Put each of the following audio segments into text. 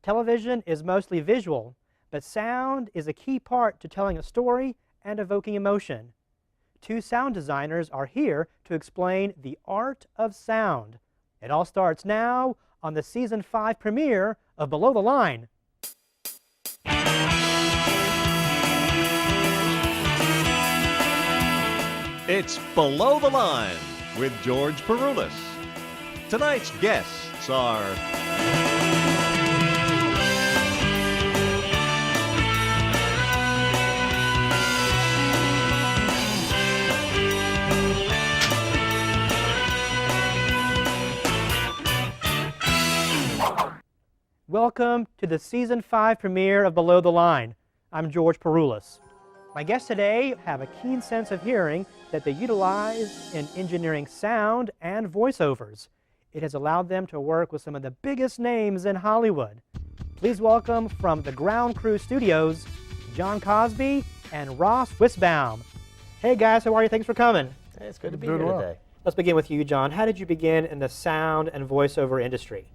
Television is mostly visual, but sound is a key part to telling a story and evoking emotion. Two sound designers are here to explain the art of sound. It all starts now on the Season 5 premiere of Below the Line. It's Below the Line with George Peroulas. Tonight's guests are Welcome to the Season 5 premiere of Below the Line. I'm George Peroulas. My guests today have a keen sense of hearing that they utilize in engineering sound and voiceovers. It has allowed them to work with some of the biggest names in Hollywood. Please welcome from the Ground Crew Studios, John Causby and Ross Wissbaum. Hey guys, how are you? Thanks for coming. Hey, it's good to be here today. Let's begin with you, John. How did you begin in the sound and voiceover industry?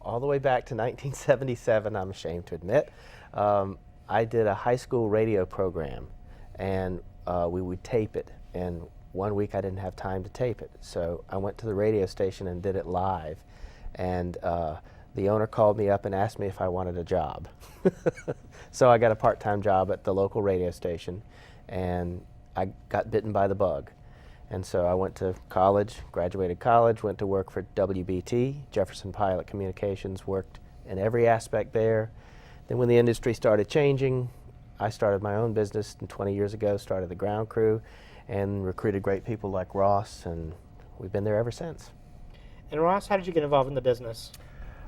All the way back to 1977, I'm ashamed to admit. I did a high school radio program, and we would tape it. And one week I didn't have time to tape it, so I went to the radio station and did it live. And the owner called me up and asked me if I wanted a job. So I got a part-time job at the local radio station, and I got bitten by the bug. And so I went to college, graduated college, went to work for WBT, Jefferson Pilot Communications, worked in every aspect there. Then when the industry started changing, I started my own business 20 years ago, started the Ground Crew, and recruited great people like Ross, and we've been there ever since. And Ross, how did you get involved in the business?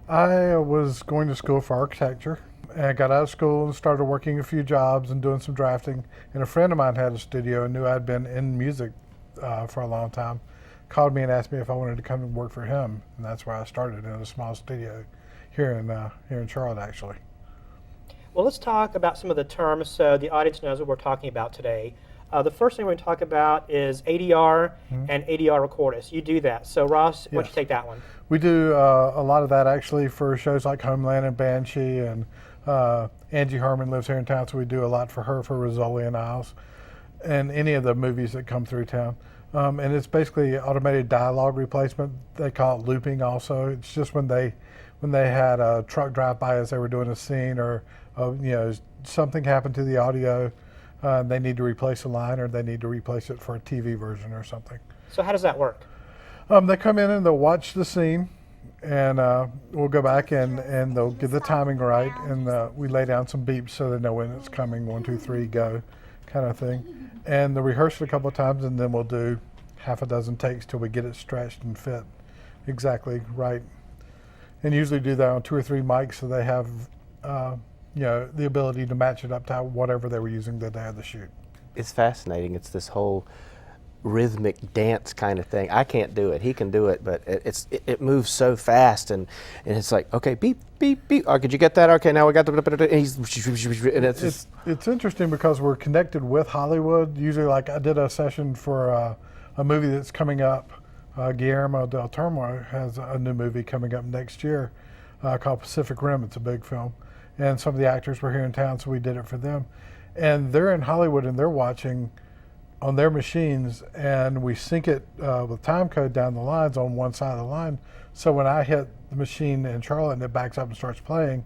I was going to school for architecture, and I got out of school and started working a few jobs and doing some drafting. And a friend of mine had a studio and knew I'd been in music for a long time, called me and asked me if I wanted to come and work for him, and that's where I started, in a small studio here in Charlotte, actually. Well, let's talk about some of the terms so the audience knows what we're talking about today. The first thing we're going to talk about is ADR and ADR recordist. You do that. So Ross, why don't you take that one? We do a lot of that actually for shows like Homeland and Banshee, and Angie Harmon lives here in town, so we do a lot for her for Rizzoli and Isles and any of the movies that come through town. And it's basically automated dialogue replacement. They call it looping also. It's just when they had a truck drive by as they were doing a scene, or something happened to the audio, they need to replace a line, or they need to replace it for a TV version or something. So how does that work? They come in and they'll watch the scene, and we'll go back and they'll get the timing right, and we lay down some beeps so they know when it's coming, 1, 2, 3, go, kind of thing. And they'll rehearse it a couple of times, and then we'll do half a dozen takes till we get it stretched and fit exactly right. And usually do that on 2 or 3 mics, so they have the ability to match it up to whatever they were using the day of the shoot. It's fascinating. It's this whole rhythmic dance kind of thing. I can't do it. He can do it, but it moves so fast, and it's like, okay, beep, beep, beep. Oh, could you get that? Okay, now we got the, and it's interesting because we're connected with Hollywood. Usually, like I did a session for a movie that's coming up. Guillermo del Toro has a new movie coming up next year called Pacific Rim. It's a big film, and some of the actors were here in town, so we did it for them. And they're in Hollywood, and they're watching on their machines, and we sync it with time code down the lines on one side of the line. So when I hit the machine in Charlotte and it backs up and starts playing,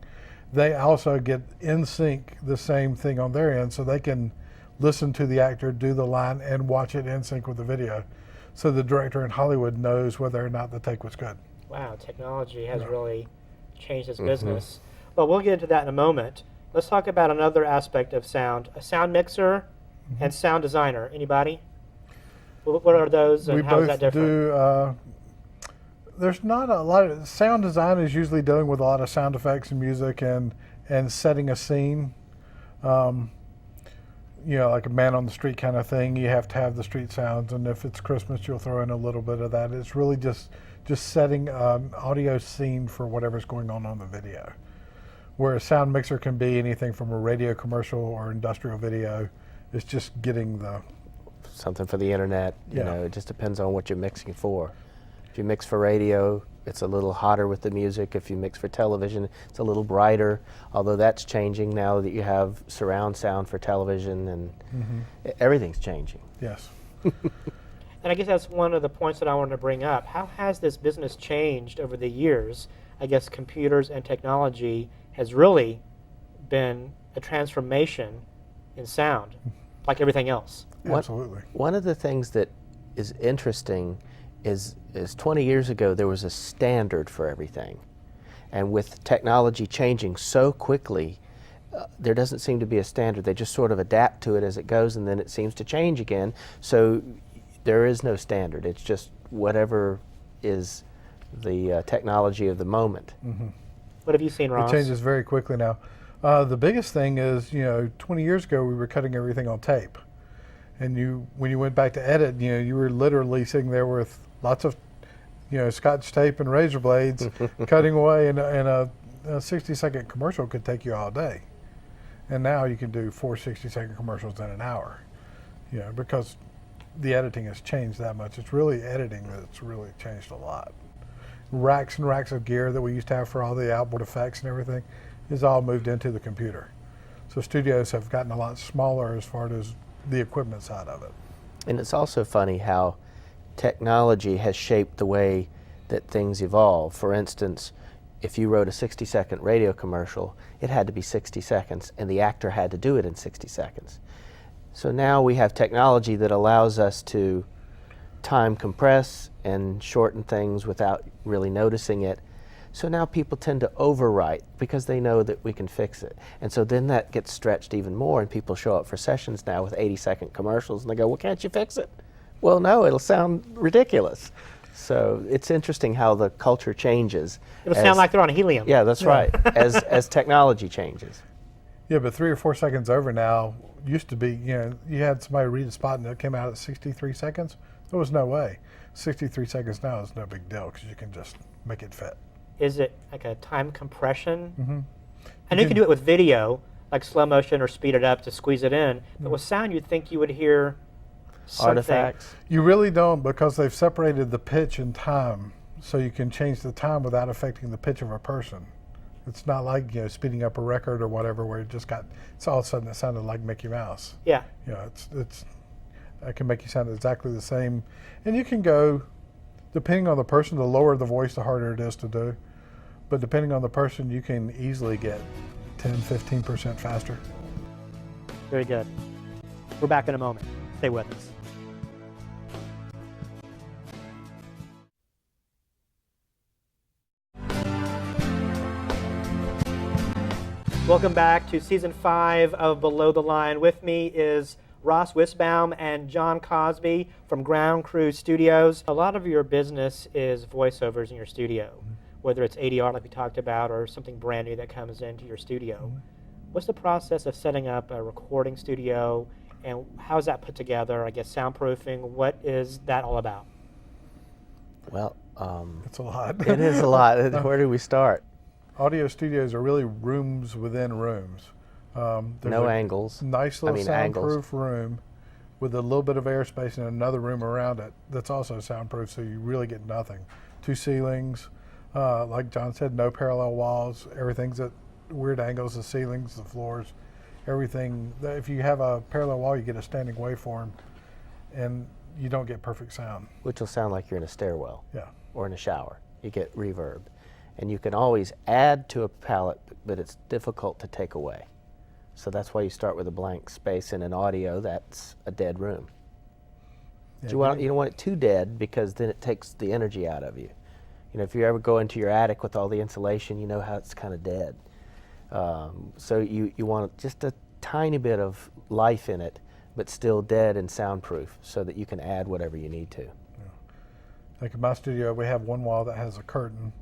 they also get in sync the same thing on their end, so they can listen to the actor do the line and watch it in sync with the video. So the director in Hollywood knows whether or not the take was good. Wow, technology has really changed this business. Well, we'll get into that in a moment. Let's talk about another aspect of sound, a sound mixer and sound designer. Anybody? What are those, and how is that different? There's not a lot of, sound design is usually dealing with a lot of sound effects and music and setting a scene. Like a man on the street kind of thing. You have to have the street sounds, and if it's Christmas, you'll throw in a little bit of that. It's really just setting an audio scene for whatever's going on the video. Where a sound mixer can be anything from a radio commercial or industrial video. It's just getting the... something for the internet, you know, it just depends on what you're mixing for. If you mix for radio, it's a little hotter with the music. If you mix for television, it's a little brighter, although that's changing now that you have surround sound for television, and everything's changing. Yes. And I guess that's one of the points that I wanted to bring up. How has this business changed over the years? I guess computers and technology has really been a transformation in sound, like everything else. Absolutely. One of the things that is interesting is 20 years ago there was a standard for everything. And with technology changing so quickly, there doesn't seem to be a standard. They just sort of adapt to it as it goes, and then it seems to change again. So there is no standard. It's just whatever is the technology of the moment. What have you seen, Ross? It changes very quickly now. The biggest thing is, 20 years ago we were cutting everything on tape. And when you went back to edit, you were literally sitting there with lots of, Scotch tape and razor blades cutting away, and a 60-second commercial could take you all day. And now you can do 4 60-second commercials in an hour, because the editing has changed that much. It's really editing that's really changed a lot. Racks and racks of gear that we used to have for all the outboard effects and everything is all moved into the computer. So studios have gotten a lot smaller as far as the equipment side of it. And it's also funny how technology has shaped the way that things evolve. For instance, if you wrote a 60-second radio commercial, it had to be 60 seconds, and the actor had to do it in 60 seconds. So now we have technology that allows us to time compress and shorten things without really noticing it. So now people tend to overwrite because they know that we can fix it. And so then that gets stretched even more, and people show up for sessions now with 80-second commercials, and they go, well, can't you fix it? Well, no, it'll sound ridiculous. So it's interesting how the culture changes. It'll sound like they're on helium. Yeah, that's right, as technology changes. Yeah, but 3 or 4 seconds over now used to be, you had somebody read a spot and it came out at 63 seconds. There was no way. 63 seconds now is no big deal because you can just make it fit. Is it like a time compression? I know you can do it with video, like slow motion or speed it up to squeeze it in, but with sound you'd think you would hear something. Artifacts. You really don't, because they've separated the pitch and time, so you can change the time without affecting the pitch of a person. It's not like speeding up a record or whatever, where it's all of a sudden it sounded like Mickey Mouse. Yeah. It can make you sound exactly the same, and you can go, depending on the person, the lower the voice, the harder it is to do. But depending on the person, you can easily get 10-15% faster. Very good. We're back in a moment. Stay with us. Welcome back to Season 5 of Below the Line. With me is Ross Wissbaum and John Causby from Ground Crew Studios. A lot of your business is voiceovers in your studio, whether it's A.D.R. like we talked about or something brand new that comes into your studio. What's the process of setting up a recording studio, and how is that put together? I guess soundproofing, what is that all about? Well, It's a lot. it is a lot. Where do we start? Audio studios are really rooms within rooms. There's No a angles. nice little angles. soundproof room with a little bit of airspace and another room around it that's also soundproof, so you really get nothing. 2 ceilings, like John said, no parallel walls. Everything's at weird angles, the ceilings, the floors, everything. If you have a parallel wall, you get a standing waveform, and you don't get perfect sound. Which will sound like you're in a stairwell. Yeah. Or in a shower. You get reverb. And you can always add to a palette, but it's difficult to take away. So that's why you start with a blank space in an audio. That's a dead room. Yeah, You don't want it too dead, because then it takes the energy out of you. If you ever go into your attic with all the insulation, you know how it's kind of dead. So you want just a tiny bit of life in it, but still dead and soundproof, so that you can add whatever you need to. Yeah. Like in my studio, we have one wall that has a curtain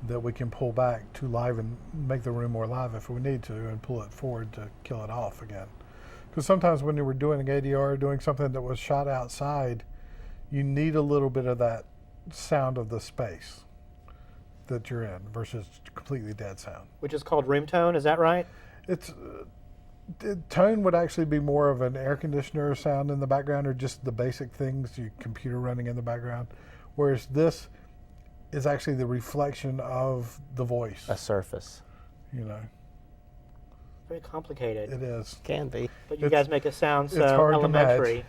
that we can pull back to live and make the room more live if we need to, and pull it forward to kill it off again. Because sometimes when you were doing an A.D.R., doing something that was shot outside, you need a little bit of that sound of the space that you're in versus completely dead sound. Which is called room tone, is that right? It's tone would actually be more of an air conditioner sound in the background, or just the basic things, your computer running in the background. Whereas this is actually the reflection of the voice. A surface. You know, Very complicated. it is. Can be. But you It's- guys make it sound it's so hard to elementary.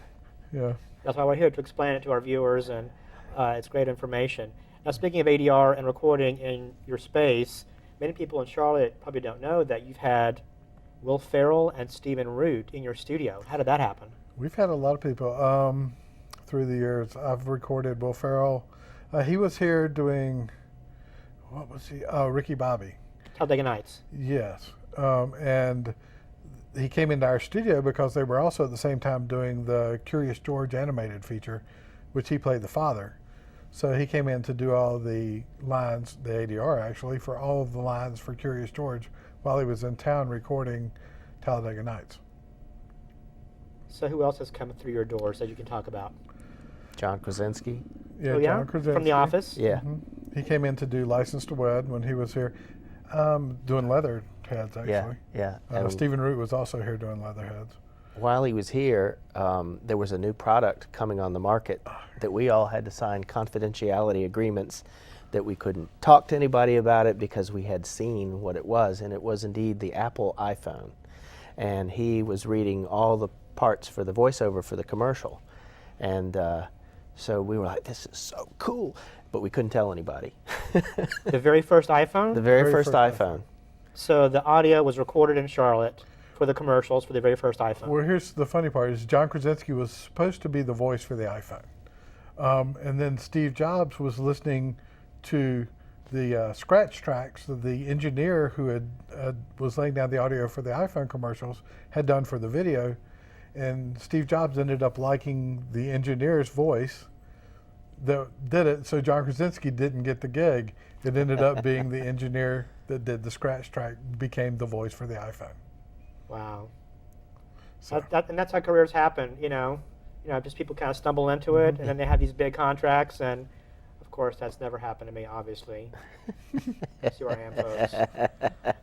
Yeah. That's why we're here to explain it to our viewers, and it's great information. Now, speaking of ADR and recording in your space, many people in Charlotte probably don't know that you've had Will Ferrell and Stephen Root in your studio. How did that happen? We've had a lot of people through the years. I've recorded Will Ferrell. He was here doing, what was he? Ricky Bobby. Talladega Nights. Yes. And he came into our studio because they were also at the same time doing the Curious George animated feature, which he played the father. So he came in to do all the lines, the ADR actually, for all of the lines for Curious George while he was in town recording Talladega Nights. So who else has come through your doors that you can talk about? John Krasinski. Yeah, Oh, yeah? John Krasinski. From The Office? Yeah. He came in to do License to Wed when he was here, doing Leatherheads actually. Yeah. And Stephen Root was also here doing Leatherheads. while he was here, there was a new product coming on the market that we all had to sign confidentiality agreements that we couldn't talk to anybody about it because we had seen what it was, and it was indeed the Apple iPhone. And he was reading all the parts for the voiceover for the commercial. And so we were like, this is so cool, but we couldn't tell anybody. The very first iPhone? The very Very first first iPhone. So the audio was recorded in Charlotte for the commercials for the very first iPhone. Well, here's the funny part: is John Krasinski was supposed to be the voice for the iPhone, and then Steve Jobs was listening to the scratch tracks that the engineer who had was laying down the audio for the iPhone commercials had done for the video, and Steve Jobs ended up liking the engineer's voice that did it. So John Krasinski didn't get the gig. It ended up being the engineer that did the scratch track became the voice for the iPhone. Wow. So. And that's how careers happen, you know. Just people kind of stumble into it, and then they have these big contracts, and of course that's never happened to me, obviously. See where I am, folks.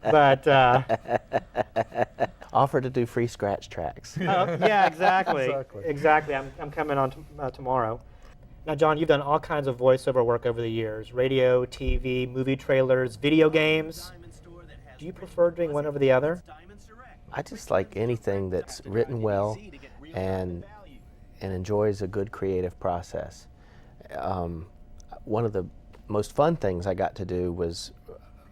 But Offer to do free scratch tracks. yeah, exactly. Exactly. Exactly. I'm coming on tomorrow. Now, John, you've done all kinds of voiceover work over the years: radio, TV, movie trailers, video games. Do you prefer doing one over the other? I just like anything that's written well and enjoys a good creative process. One of the most fun things I got to do was,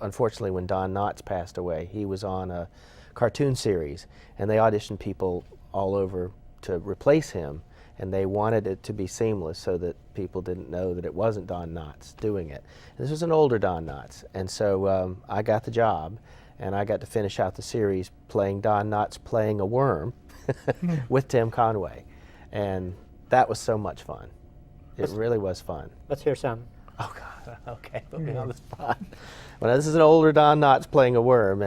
unfortunately, when Don Knotts passed away. He was on a cartoon series, and they auditioned people all over to replace him, and they wanted it to be seamless so that people didn't know that it wasn't Don Knotts doing it. This was an older Don Knotts, and so I got the job, and I got to finish out the series playing Don Knotts playing a worm with Tim Conway, and that was so much fun. It really was fun. Let's hear some. Oh God, okay, put me on the spot. Well, this is an older Don Knotts playing a worm,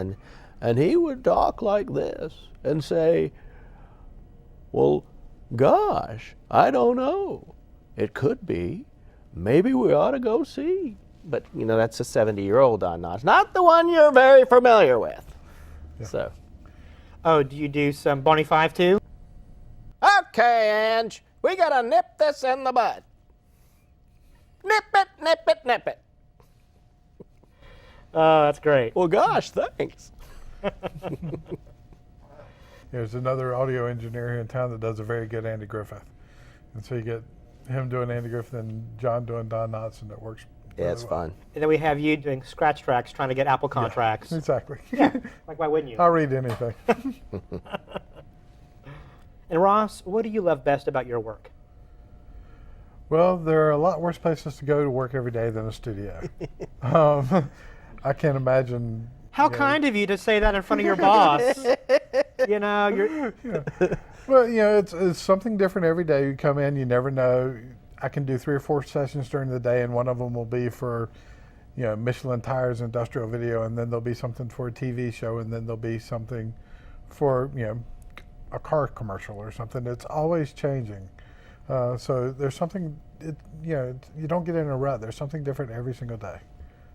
and he would talk like this and say, well, gosh, I don't know. It could be. Maybe we ought to go see. But, that's a 70-year-old Don Knotts, not the one you're very familiar with. Yeah. So. Oh, do you do some Bonnie Five too? Okay, Ange, we gotta nip this in the bud. Nip it, nip it, nip it. Oh, that's great. Well, gosh, thanks. There's another audio engineer here in town that does a very good Andy Griffith. And so you get him doing Andy Griffith and John doing Don Knotts, and it works. Yeah, it's really well. fun. And then we have you doing scratch tracks trying to get Apple contracts. Exactly. Yeah, like why wouldn't you? I'll read anything. And Ross, what do you love best about your work? Well, there are a lot worse places to go to work every day than a studio. I can't imagine. How kind of you to say that in front of your boss. You're. Well, it's something different every day. You come in, you never know. I can do 3 or 4 sessions during the day, and one of them will be for, Michelin Tires industrial video, and then there'll be something for a TV show, and then there'll be something for, a car commercial or something. It's always changing. So there's something, you don't get in a rut. There's something different every single day.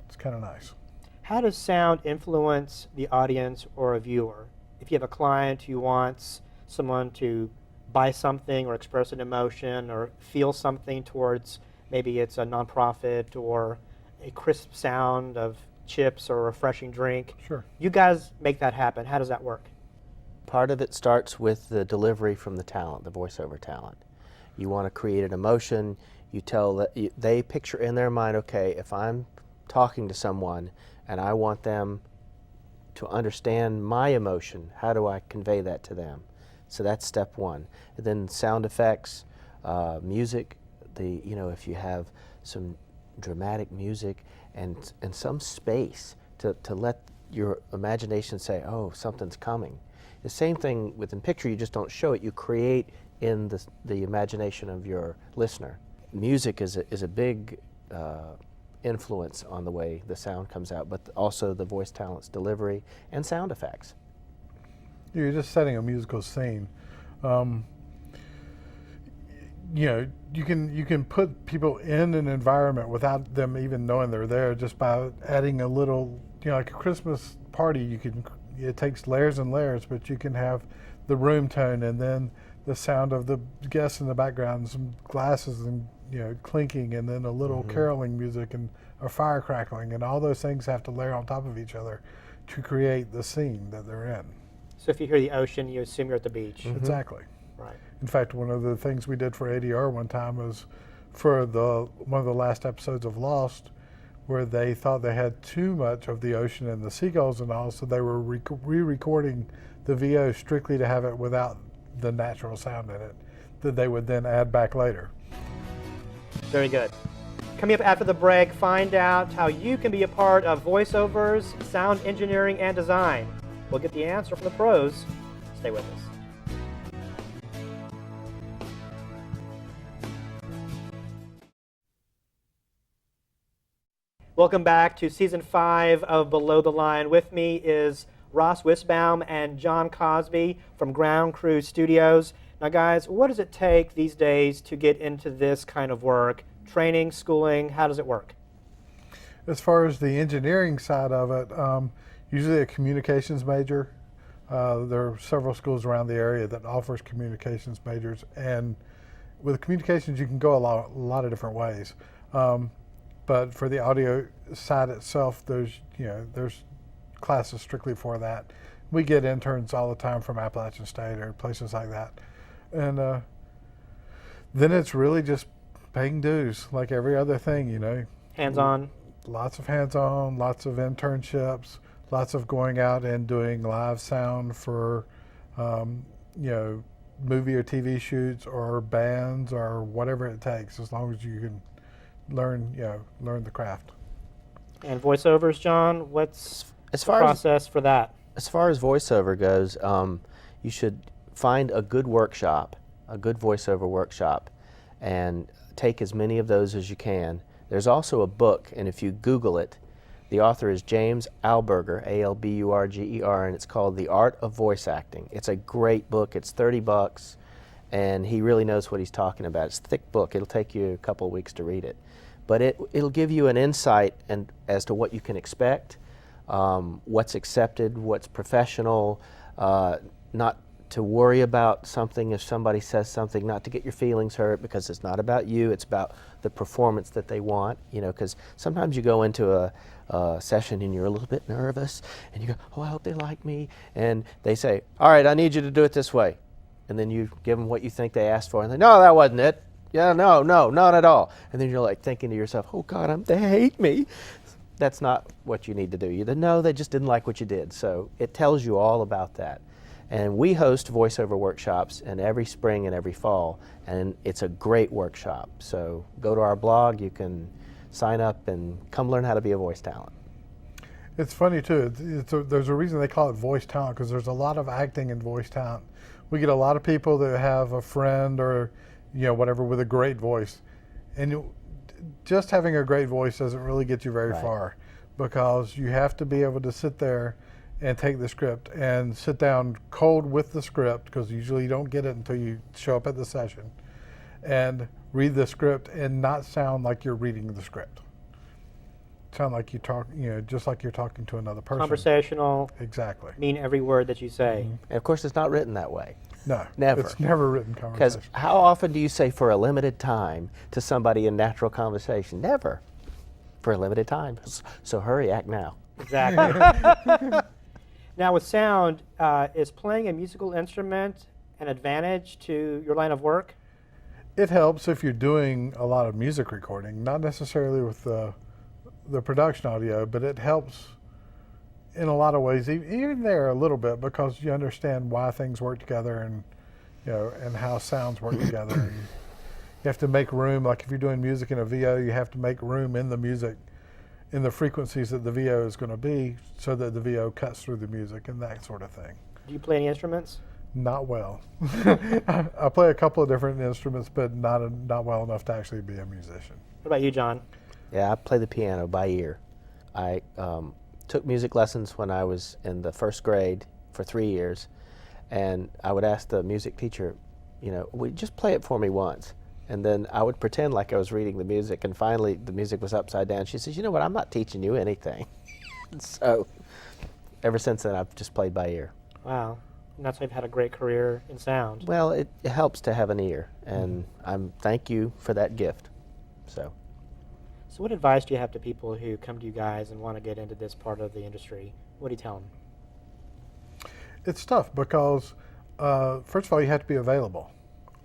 It's kind of nice. How does sound influence the audience or a viewer? If you have a client who wants someone to buy something or express an emotion or feel something towards, maybe it's a nonprofit or a crisp sound of chips or a refreshing drink. Sure. You guys make that happen. How does that work? Part of it starts with the delivery from the talent, the voiceover talent. You want to create an emotion. You tell that they picture in their mind, okay, if I'm talking to someone and I want them to understand my emotion, how do I convey that to them? So that's step one. And then sound effects, music. If you have some dramatic music and some space to let your imagination say, oh, something's coming. The same thing within picture, you just don't show it, you create in the imagination of your listener. Music is a big influence on the way the sound comes out, but also the voice talent's delivery and sound effects. You're just setting a musical scene. You can put people in an environment without them even knowing they're there, just by adding a little, like a Christmas party. It takes layers and layers, but you can have the room tone and then the sound of the guests in the background, some glasses and clinking, and then a little caroling music and a fire crackling, and all those things have to layer on top of each other to create the scene that they're in. So if you hear the ocean, you assume you're at the beach. Exactly. Right. In fact, one of the things we did for A.D.R. one time was for one of the last episodes of Lost, where they thought they had too much of the ocean and the seagulls and all, so they were re-recording the VO strictly to have it without the natural sound in it, that they would then add back later. Very good. Coming up after the break, find out how you can be a part of voiceovers, sound engineering, and design. We'll get the answer from the pros. Stay with us. Welcome back to Season 5 of Below the Line. With me is Ross Wissbaum and John Causby from Ground Crew Studios. Now guys, what does it take these days to get into this kind of work? Training, schooling, how does it work? As far as the engineering side of it, usually a communications major. There are several schools around the area that offers communications majors, and with communications you can go a lot of different ways. But for the audio side itself, there's classes strictly for that. We get interns all the time from Appalachian State or places like that. And then it's really just paying dues like every other thing, Hands-on? Lots of hands-on, lots of internships, lots of going out and doing live sound for, movie or TV shoots or bands or whatever it takes, as long as you can learn the craft. And voiceovers, John, what's As the far as process for that? As far as voiceover goes, you should find a good workshop, a good voiceover workshop, and take as many of those as you can. There's also a book, and if you Google it, the author is James Alburger, A-L-B-U-R-G-E-R, and it's called The Art of Voice Acting. It's a great book. It's $30, and he really knows what he's talking about. It's a thick book. It'll take you a couple of weeks to read it. But it'll give you an insight as to what you can expect, what's accepted, what's professional, not to worry about something if somebody says something, not to get your feelings hurt, because it's not about you, it's about the performance that they want, because sometimes you go into a session and you're a little bit nervous and you go, oh, I hope they like me, and they say, all right, I need you to do it this way, and then you give them what you think they asked for, and they, no, that wasn't it. Yeah, no, not at all. And then you're like thinking to yourself, oh God, they hate me. That's not what you need to do. No, they just didn't like what you did. So it tells you all about that. And we host voiceover workshops in every spring and every fall, and it's a great workshop. So go to our blog, you can sign up and come learn how to be a voice talent. It's funny too, there's a reason they call it voice talent, because there's a lot of acting in voice talent. We get a lot of people that have a friend or whatever with a great voice, and just having a great voice doesn't really get you very far, because you have to be able to sit there and take the script and sit down cold with the script, because usually you don't get it until you show up at the session, and read the script and not sound like you're reading the script. Sound like you talk, just like you're talking to another person. Conversational. Exactly. Mean every word that you say. Mm-hmm. And of course, it's not written that way. No, never. It's never written conversation. Because how often do you say for a limited time to somebody in natural conversation? Never. for a limited time. So hurry, act now. Exactly. Now with sound, is playing a musical instrument an advantage to your line of work? It helps if you're doing a lot of music recording, not necessarily with the production audio, but it helps in a lot of ways, even there a little bit, because you understand why things work together and and how sounds work together. And you have to make room, like if you're doing music in a VO, you have to make room in the music, in the frequencies that the VO is going to be, so that the VO cuts through the music and that sort of thing. Do you play any instruments? Not well. I play a couple of different instruments, but not well enough to actually be a musician. What about you, John? Yeah, I play the piano by ear. I took music lessons when I was in the first grade for 3 years, and I would ask the music teacher, would you just play it for me once? And then I would pretend like I was reading the music, and finally the music was upside down. She says, you know what, I'm not teaching you anything. So ever since then, I've just played by ear. Wow. And that's why you've had a great career in sound. Well, it helps to have an ear, and thank you for that gift. So what advice do you have to people who come to you guys and want to get into this part of the industry? What do you tell them? It's tough because, first of all, you have to be available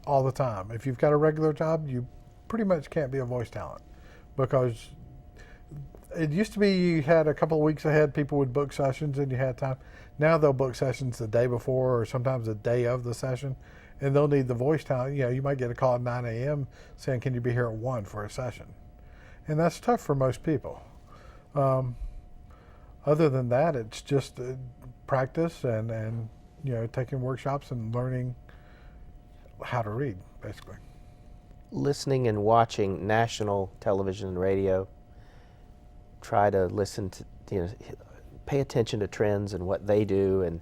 all the time. If you've got a regular job, you pretty much can't be a voice talent, because it used to be you had a couple of weeks ahead, people would book sessions and you had time. Now they'll book sessions the day before or sometimes the day of the session, and they'll need the voice talent. You might get a call at 9 a.m. saying, can you be here at 1 for a session? And that's tough for most people. Other than that, it's just practice and taking workshops and learning how to read, basically. Listening and watching national television and radio, try to listen to, pay attention to trends and what they do, and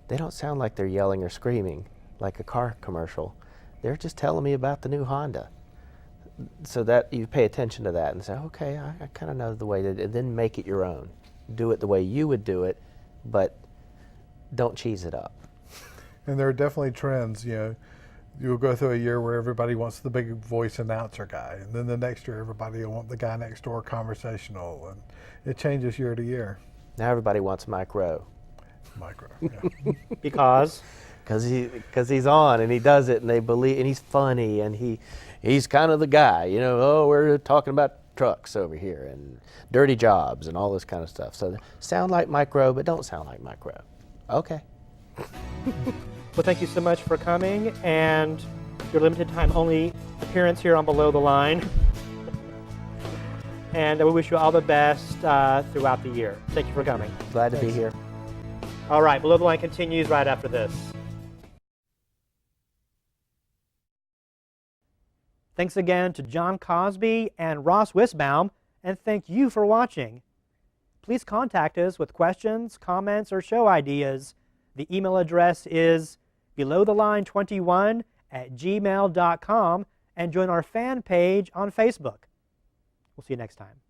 they don't sound like they're yelling or screaming like a car commercial. They're just telling me about the new Honda. So that you pay attention to that and say, okay, I kind of know the way to, and then make it your own. Do it the way you would do it, but don't cheese it up. And there are definitely trends. You'll go through a year where everybody wants the big voice announcer guy, and then the next year everybody will want the guy next door conversational, and it changes year to year. Now everybody wants Mike Rowe. Micro, yeah. Because? Because he's on and he does it, and they believe, and he's funny, and he's kind of the guy. We're talking about trucks over here and dirty jobs and all this kind of stuff. So sound like Mike Rowe, but don't sound like Mike Rowe. Okay. Well, thank you so much for coming and your limited time only appearance here on Below the Line. And we wish you all the best throughout the year. Thank you for coming. Glad to be here. All right, Below the Line continues right after this. Thanks again to John Causby and Ross Wissbaum, and thank you for watching. Please contact us with questions, comments, or show ideas. The email address is belowtheline21@gmail.com, and join our fan page on Facebook. We'll see you next time.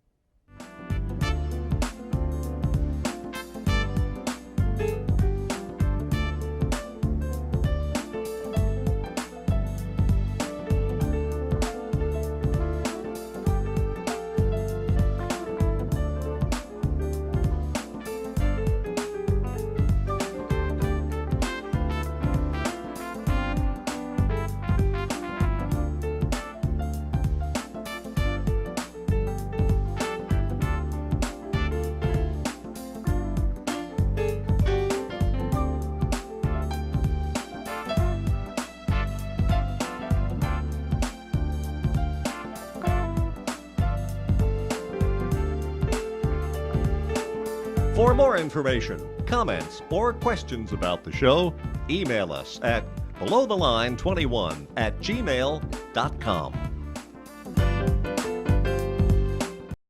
For more information, comments, or questions about the show, email us at belowtheline21@gmail.com.